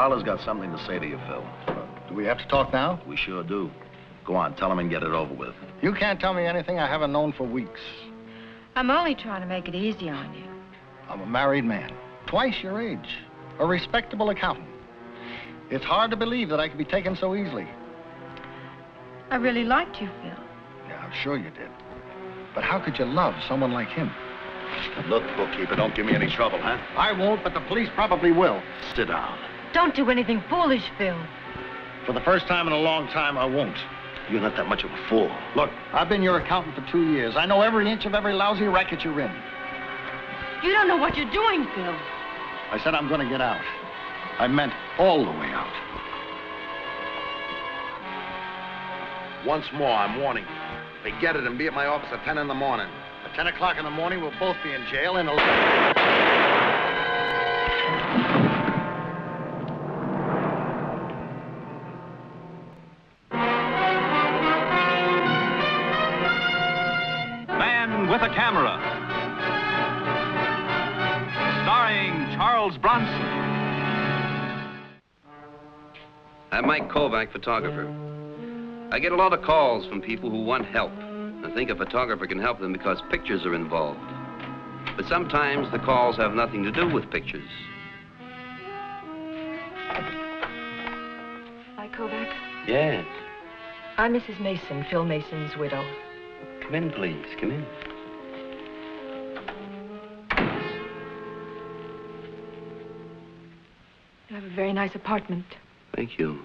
Fowler's got something to say to you, Phil. Do we have to talk now? We sure do. Go on, tell him and get it over with. You can't tell me anything I haven't known for weeks. I'm only trying to make it easy on you. I'm a married man, twice your age, a respectable accountant. It's hard to believe that I could be taken so easily. I really liked you, Phil. Yeah, I'm sure you did. But how could you love someone like him? Look, bookkeeper, don't give me any trouble, huh? I won't, but the police probably will. Sit down. Don't do anything foolish, Phil. For the first time in a long time, I won't. You're not that much of a fool. Look, I've been your accountant for 2 years. I know every inch of every lousy racket you're in. You don't know what you're doing, Phil. I said I'm going to get out. I meant all the way out. Once more, I'm warning you. Forget it and be at my office at 10 in the morning. At 10 o'clock in the morning, we'll both be in jail in a... Man with a Camera. Starring Charles Bronson. I'm Mike Kovac, photographer. I get a lot of calls from people who want help and think a photographer can help them because pictures are involved. But sometimes the calls have nothing to do with pictures. Hi, Kovac. Yes. I'm Mrs. Mason, Phil Mason's widow. Come in, please. Come in. You have a very nice apartment. Thank you.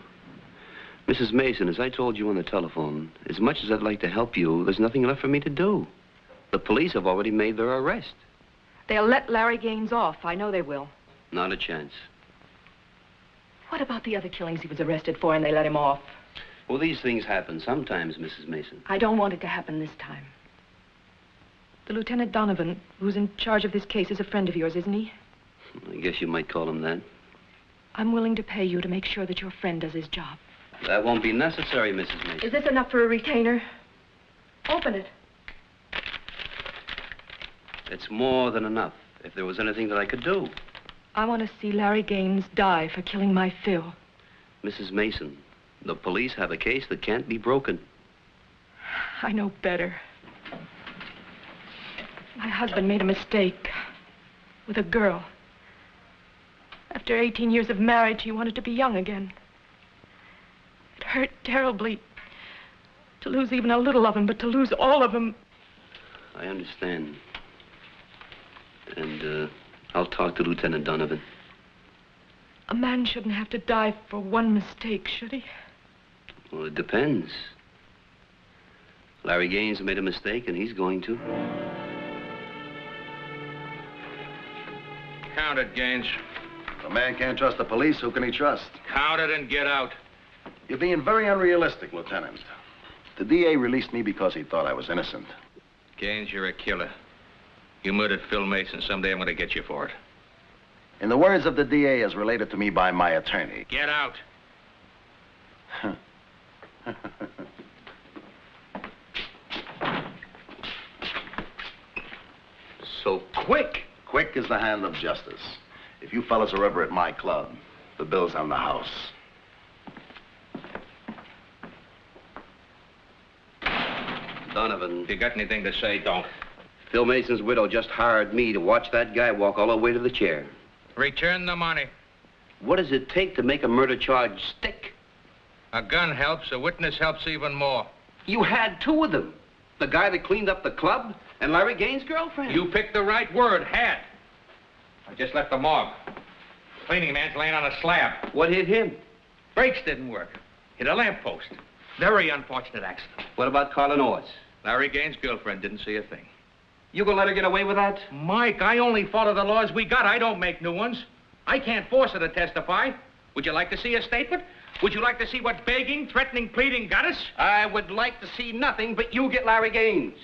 Mrs. Mason, as I told you on the telephone, as much as I'd like to help you, there's nothing left for me to do. The police have already made their arrest. They'll let Larry Gaines off. I know they will. Not a chance. What about the other killings he was arrested for and they let him off? Well, these things happen sometimes, Mrs. Mason. I don't want it to happen this time. The Lieutenant Donovan, who's in charge of this case, is a friend of yours, isn't he? I guess you might call him that. I'm willing to pay you to make sure that your friend does his job. That won't be necessary, Mrs. Mason. Is this enough for a retainer? Open it. It's more than enough. If there was anything that I could do. I want to see Larry Gaines die for killing my Phil. Mrs. Mason, the police have a case that can't be broken. I know better. My husband made a mistake with a girl. After 18 years of marriage, he wanted to be young again. It hurt terribly to lose even a little of him, but to lose all of him. I understand. And, I'll talk to Lieutenant Donovan. A man shouldn't have to die for one mistake, should he? Well, it depends. Larry Gaines made a mistake, and he's going to. Count it, Gaines. If a man can't trust the police, who can he trust? Count it and get out. You're being very unrealistic, Lieutenant. The DA released me because he thought I was innocent. Gaines, you're a killer. You murdered Phil Mason. Someday I'm going to get you for it. In the words of the DA, as related to me by my attorney. Get out. So quick. Quick is the hand of justice. If you fellas are ever at my club, the bill's on the house. Donovan. If you got anything to say, don't. Phil Mason's widow just hired me to watch that guy walk all the way to the chair. Return the money. What does it take to make a murder charge stick? A gun helps. A witness helps even more. You had two of them. The guy that cleaned up the club and Larry Gaines' girlfriend. You picked the right word, had. I just left the morgue. Cleaning man's laying on a slab. What hit him? Brakes didn't work. Hit a lamppost. Very unfortunate accident. What about Carla Norris? Larry Gaines' girlfriend didn't see a thing. You gonna let her get away with that? Mike, I only follow the laws we got. I don't make new ones. I can't force her to testify. Would you like to see a statement? Would you like to see what begging, threatening, pleading got us? I would like to see nothing but you get Larry Gaines.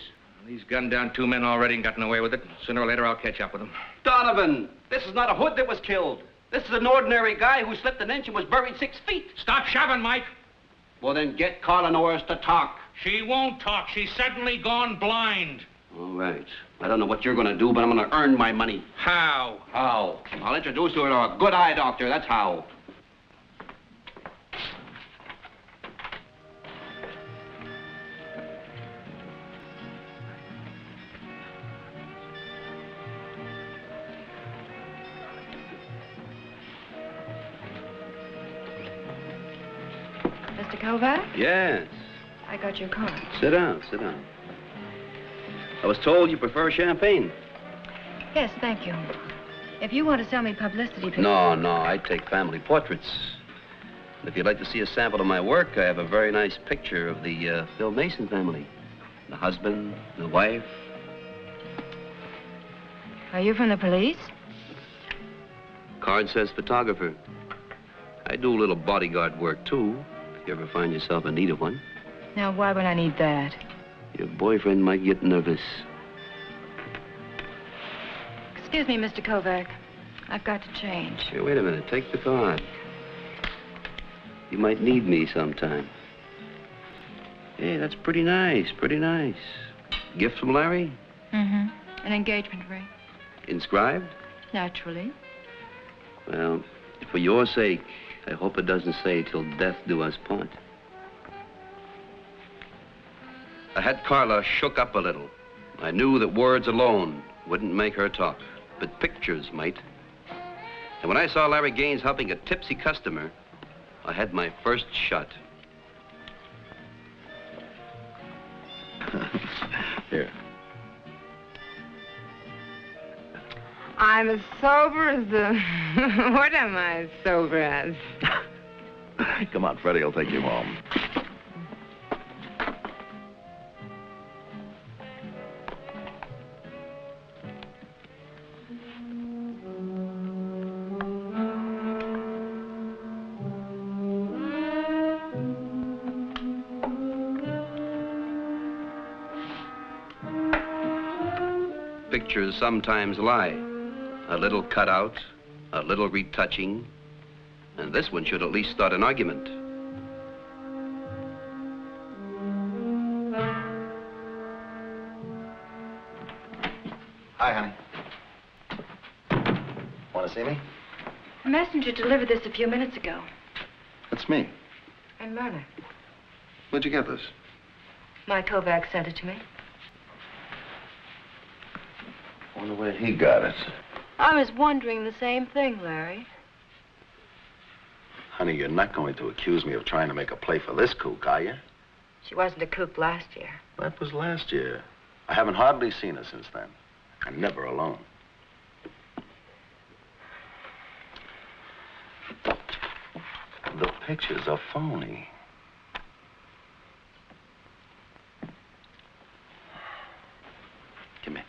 He's gunned down two men already and gotten away with it. Sooner or later, I'll catch up with him. Donovan, this is not a hood that was killed. This is an ordinary guy who slipped an inch and was buried 6 feet. Stop shoving, Mike. Well, then get Carla Norris to talk. She won't talk. She's suddenly gone blind. All right. I don't know what you're going to do, but I'm going to earn my money. How? How? I'll introduce her to a good eye doctor, that's how. Mr. Kovac? Yes. I got your card. Sit down, sit down. I was told you prefer champagne. Yes, thank you. If you want to sell me publicity pictures... No, I take family portraits. And if you'd like to see a sample of my work, I have a very nice picture of the Phil Mason family. The husband, the wife. Are you from the police? Card says photographer. I do a little bodyguard work, too, if you ever find yourself in need of one. Now, why would I need that? Your boyfriend might get nervous. Excuse me, Mr. Kovac. I've got to change. Here, wait a minute. Take the card. You might need me sometime. Hey, that's pretty nice, pretty nice. Gift from Larry? Mm-hmm. An engagement ring. Inscribed? Naturally. Well, for your sake, I hope it doesn't say till death do us part. I had Carla shook up a little. I knew that words alone wouldn't make her talk, but pictures might. And when I saw Larry Gaines helping a tipsy customer, I had my first shot. Here. I'm as sober as the... What am I as sober as? Come on, Freddie, I'll take you home. Pictures sometimes lie. A little cutout, a little retouching, and this one should at least start an argument. Hi, honey. Want to see me? A messenger delivered this a few minutes ago. That's me. I'm Myrna. Where'd you get this? My Kovac sent it to me. Wonder where he got it. I was wondering the same thing, Larry. Honey, you're not going to accuse me of trying to make a play for this kook, are you? She wasn't a kook last year. That was last year. I haven't hardly seen her since then. And never alone. The pictures are phony. Give me.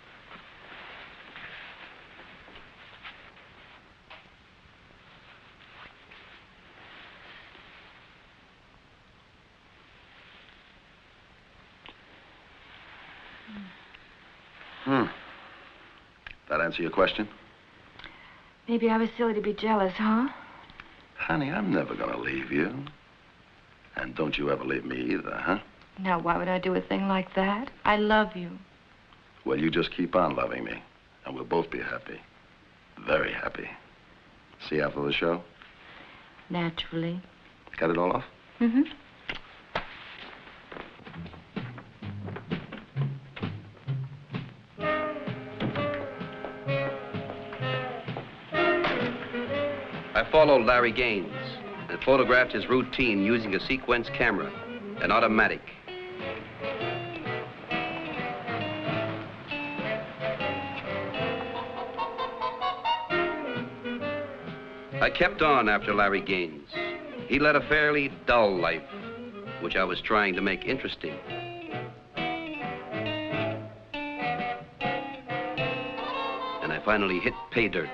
That answer your question? Maybe I was silly to be jealous, huh? Honey, I'm never gonna leave you. And don't you ever leave me either, huh? Now, why would I do a thing like that? I love you. Well, you just keep on loving me, and we'll both be happy. Very happy. See you after the show? Naturally. Got it all off? Mm-hmm. I followed Larry Gaines and photographed his routine using a sequence camera, an automatic. I kept on after Larry Gaines. He led a fairly dull life, which I was trying to make interesting. And I finally hit pay dirt.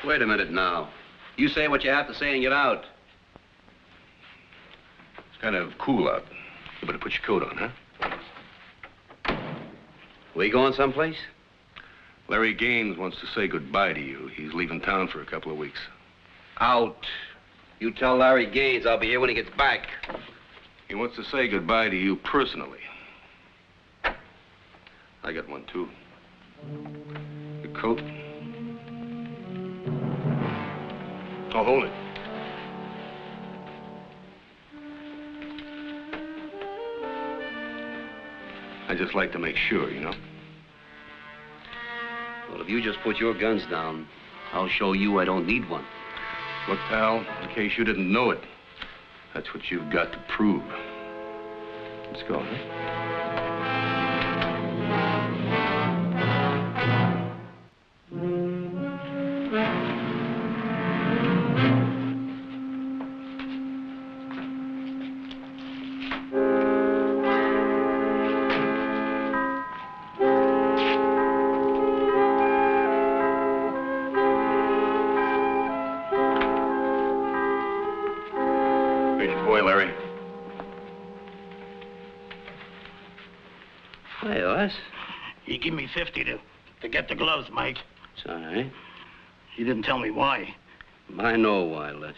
Wait a minute now. You say what you have to say and get out. It's kind of cool out. You better put your coat on, huh? We going someplace? Larry Gaines wants to say goodbye to you. He's leaving town for a couple of weeks. Out. You tell Larry Gaines I'll be here when he gets back. He wants to say goodbye to you personally. I got one, too. The coat. I'll hold it. I just like to make sure, you know? Well, if you just put your guns down, I'll show you I don't need one. Look, pal, in case you didn't know it, that's what you've got to prove. Let's go, huh? Boy, Larry. Hey, Les. He gave me 50 to get the gloves, Mike. It's all right. He didn't tell me why. I know why, Les.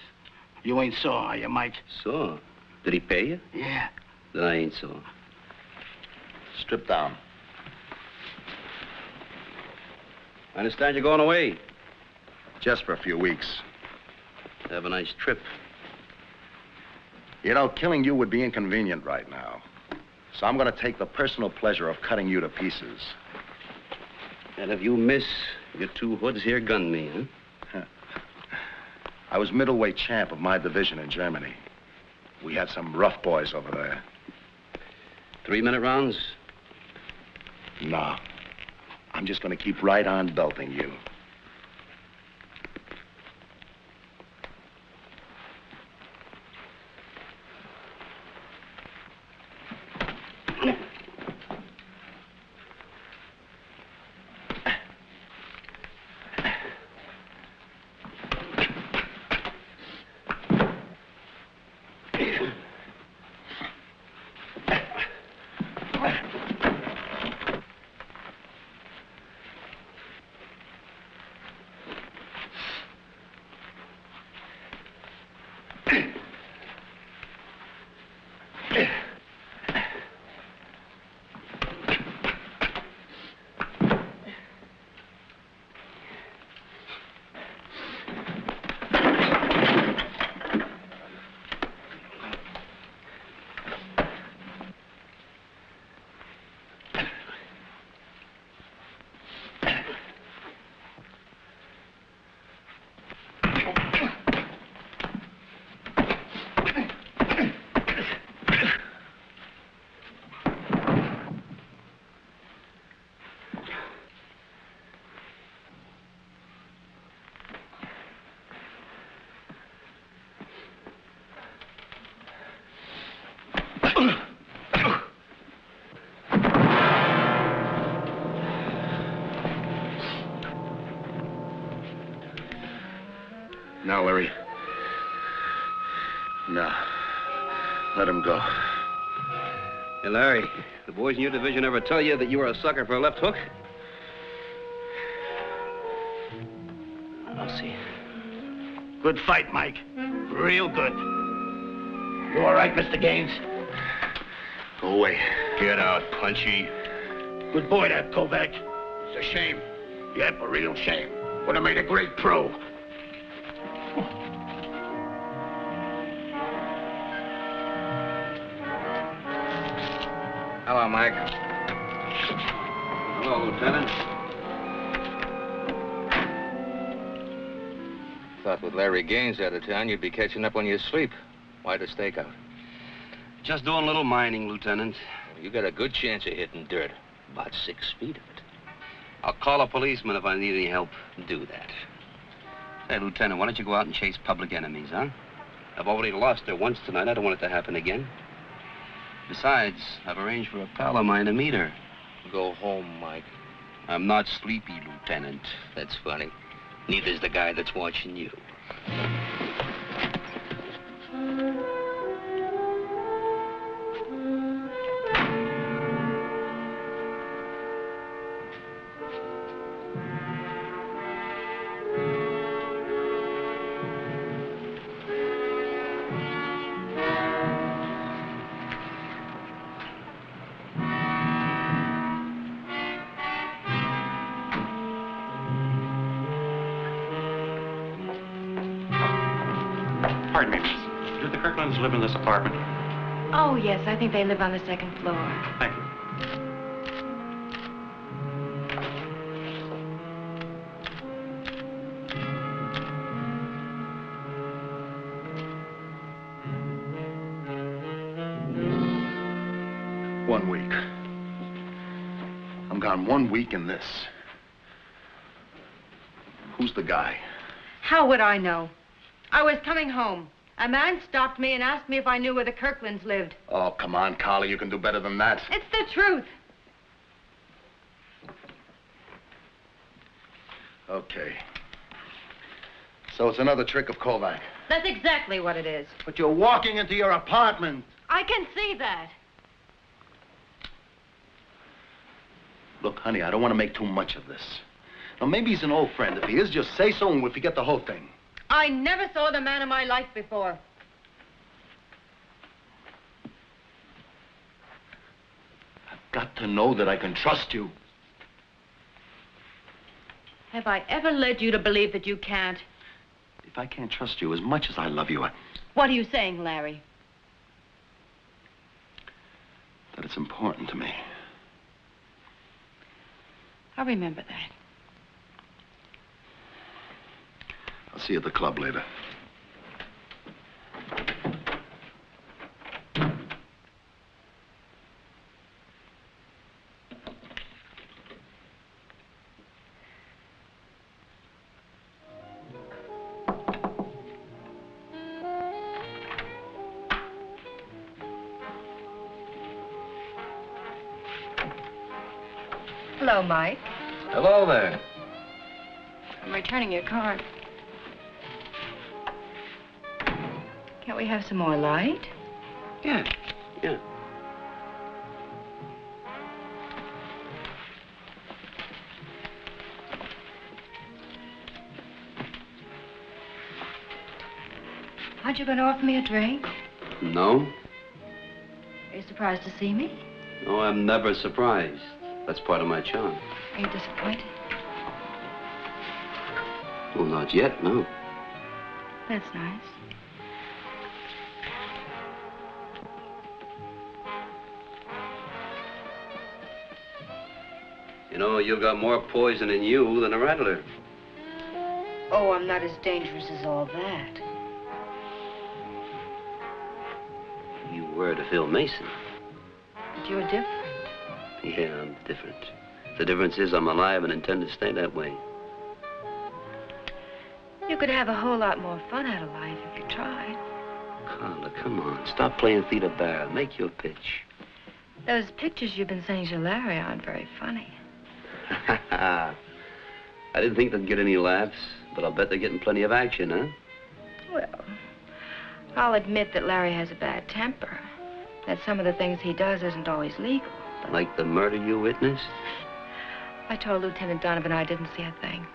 You ain't sore, are you, Mike? So? Did he pay you? Yeah. Then I ain't sore. Strip down. I understand you're going away. Just for a few weeks. Have a nice trip. You know, killing you would be inconvenient right now. So I'm going to take the personal pleasure of cutting you to pieces. And if you miss, your two hoods here gun me, huh? I was middleweight champ of my division in Germany. We had some rough boys over there. 3-minute rounds? No. I'm just going to keep right on belting you. Now, Larry. No. Let him go. Hey, Larry, the boys in your division ever tell you that you were a sucker for a left hook? I'll see. Good fight, Mike. Real good. You all right, Mr. Gaines? Go away. Get out, Punchy. Good boy, that Kovac. It's a shame. Yep, a real shame. Would have made a great pro. Hello, Mike. Hello, Lieutenant. Thought with Larry Gaines out of town, you'd be catching up on your sleep. Why the stakeout? Just doing a little mining, Lieutenant. You got a good chance of hitting dirt. About 6 feet of it. I'll call a policeman if I need any help. Do that. Hey, Lieutenant, why don't you go out and chase public enemies, huh? I've already lost her once tonight. I don't want it to happen again. Besides, I've arranged for a pal of mine to meet her. Go home, Mike. I'm not sleepy, Lieutenant. That's funny. Neither's the guy that's watching you. Collins live in this apartment? Oh, yes, I think they live on the second floor. Thank you. One week. I'm gone 1 week in this. Who's the guy? How would I know? I was coming home. A man stopped me and asked me if I knew where the Kirklands lived. Oh, come on, Carla. You can do better than that. It's the truth. Okay. So it's another trick of Kovac. That's exactly what it is. But you're walking into your apartment. I can see that. Look, honey, I don't want to make too much of this. Now, maybe he's an old friend. If he is, just say so and we'll forget the whole thing. I never saw the man in my life before. I've got to know that I can trust you. Have I ever led you to believe that you can't? If I can't trust you as much as I love you, What are you saying, Larry? that it's important to me. I'll remember that. I'll see you at the club later. Hello, Mike. Hello there. I'm returning your card. Can't we have some more light? Yeah. Aren't you going to offer me a drink? No? Are you surprised to see me? No, I'm never surprised. That's part of my charm. Are you disappointed? Well, not yet, no. That's nice. You know, you've got more poison in you than a rattler. Oh, I'm not as dangerous as all that. You were to Phil Mason. But you're different. Yeah, I'm different. The difference is I'm alive and intend to stay that way. You could have a whole lot more fun out of life if you tried. Carla, come on. Stop playing Theta Bar. Make your pitch. Those pictures you've been sending to Larry aren't very funny. I didn't think they'd get any laughs, but I'll bet they're getting plenty of action, huh? Well, I'll admit that Larry has a bad temper. That some of the things he does isn't always legal. But Like the murder you witnessed? I told Lieutenant Donovan I didn't see a thing.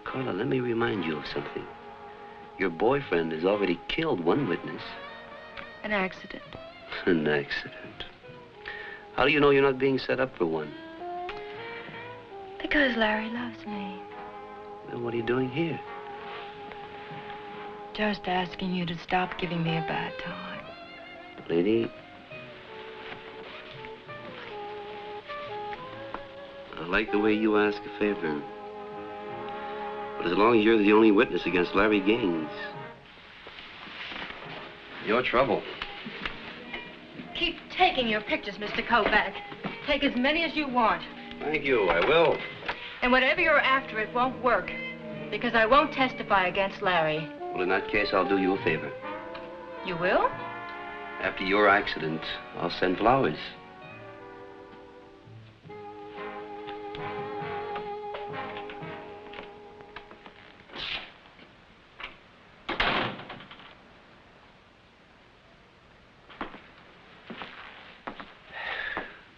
Carla, let me remind you of something. Your boyfriend has already killed one witness. An accident. An accident. How do you know you're not being set up for one? Because Larry loves me. Then what are you doing here? Just asking you to stop giving me a bad time. Lady, I like the way you ask a favor. But as long as you're the only witness against Larry Gaines, you're trouble. Keep taking your pictures, Mr. Kovac. Take as many as you want. Thank you, I will. And whatever you're after, it won't work. Because I won't testify against Larry. Well, in that case, I'll do you a favor. You will? After your accident, I'll send flowers.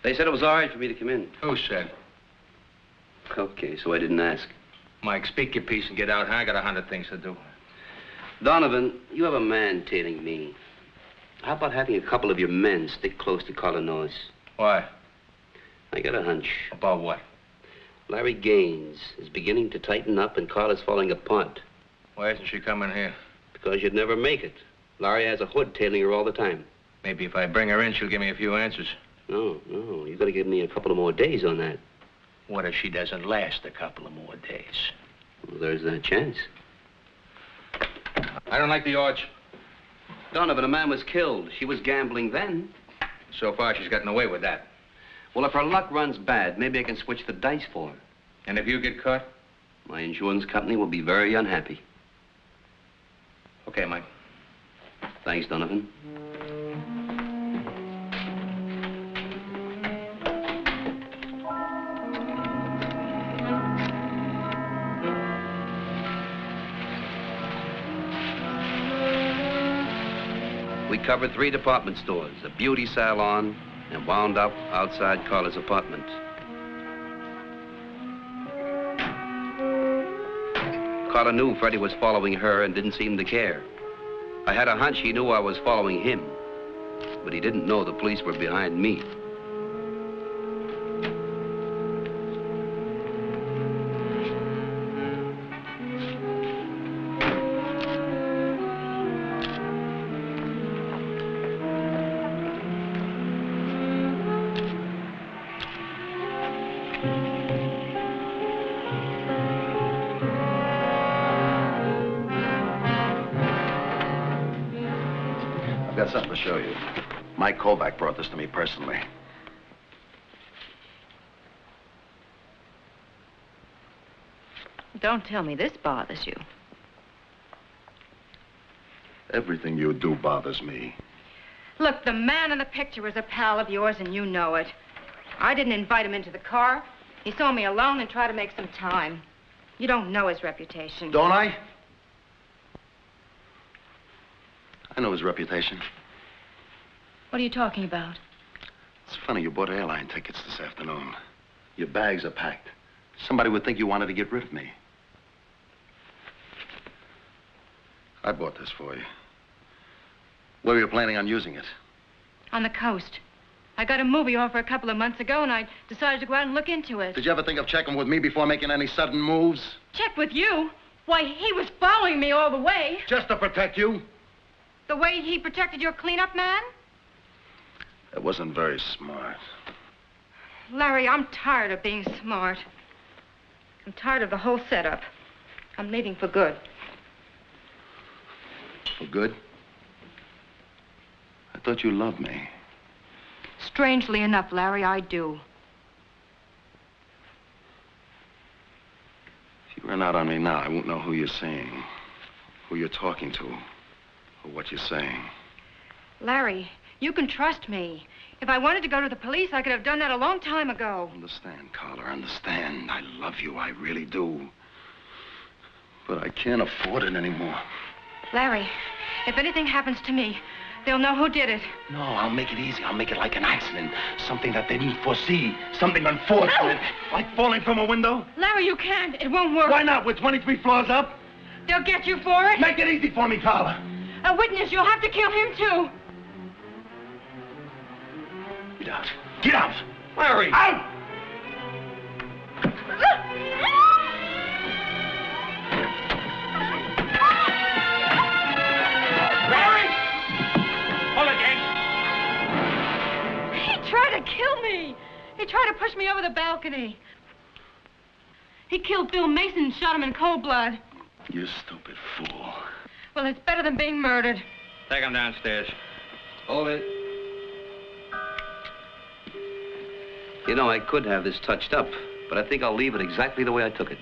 They said it was all right for me to come in. Who said? Okay, so I didn't ask. Mike, speak your piece and get out. I got 100 things to do. Donovan, you have a man tailing me. How about having a couple of your men stick close to Carla? Why? I got a hunch. About what? Larry Gaines is beginning to tighten up and Carla's falling apart. Why isn't she coming here? Because you'd never make it. Larry has a hood tailing her all the time. Maybe if I bring her in, she'll give me a few answers. No, you gotta give me a couple of more days on that. What if she doesn't last a couple of more days? Well, there's that chance. I don't like the odds. Donovan, a man was killed. She was gambling then. So far, she's gotten away with that. Well, if her luck runs bad, maybe I can switch the dice for her. And if you get caught? My insurance company will be very unhappy. Okay, Mike. Thanks, Donovan. We covered 3 department stores, a beauty salon, and wound up outside Carla's apartment. Carla knew Freddie was following her and didn't seem to care. I had a hunch he knew I was following him, but he didn't know the police were behind me. I've got something to show you. Mike Kovac brought this to me personally. Don't tell me this bothers you. Everything you do bothers me. Look, the man in the picture is a pal of yours, and you know it. I didn't invite him into the car. He saw me alone and tried to make some time. You don't know his reputation. Don't I? I know his reputation. What are you talking about? It's funny you bought airline tickets this afternoon. Your bags are packed. Somebody would think you wanted to get rid of me. I bought this for you. Where were you planning on using it? On the coast. I got a movie offer a couple of months ago, and I decided to go out and look into it. Did you ever think of checking with me before making any sudden moves? Check with you? Why, he was following me all the way. Just to protect you? The way he protected your cleanup man? It wasn't very smart. Larry, I'm tired of being smart. I'm tired of the whole setup. I'm leaving for good. For good? I thought you loved me. Strangely enough, Larry, I do. If you run out on me now, I won't know who you're seeing, who you're talking to, or what you're saying. Larry, you can trust me. If I wanted to go to the police, I could have done that a long time ago. Understand, Carla, understand. I love you, I really do. But I can't afford it anymore. Larry, if anything happens to me, they'll know who did it. No, I'll make it easy. I'll make it like an accident. Something that they didn't foresee. Something unfortunate. Like falling from a window. Larry, you can't. It won't work. Why not? We're 23 floors up. They'll get you for it. Make it easy for me, Carla. A witness, you'll have to kill him, too. Get out. Get out. Larry! Out! Larry! Hold it, gang. He tried to kill me. He tried to push me over the balcony. He killed Bill Mason and shot him in cold blood. You stupid fool. Well, it's better than being murdered. Take him downstairs. Hold it. You know, I could have this touched up, but I think I'll leave it exactly the way I took it.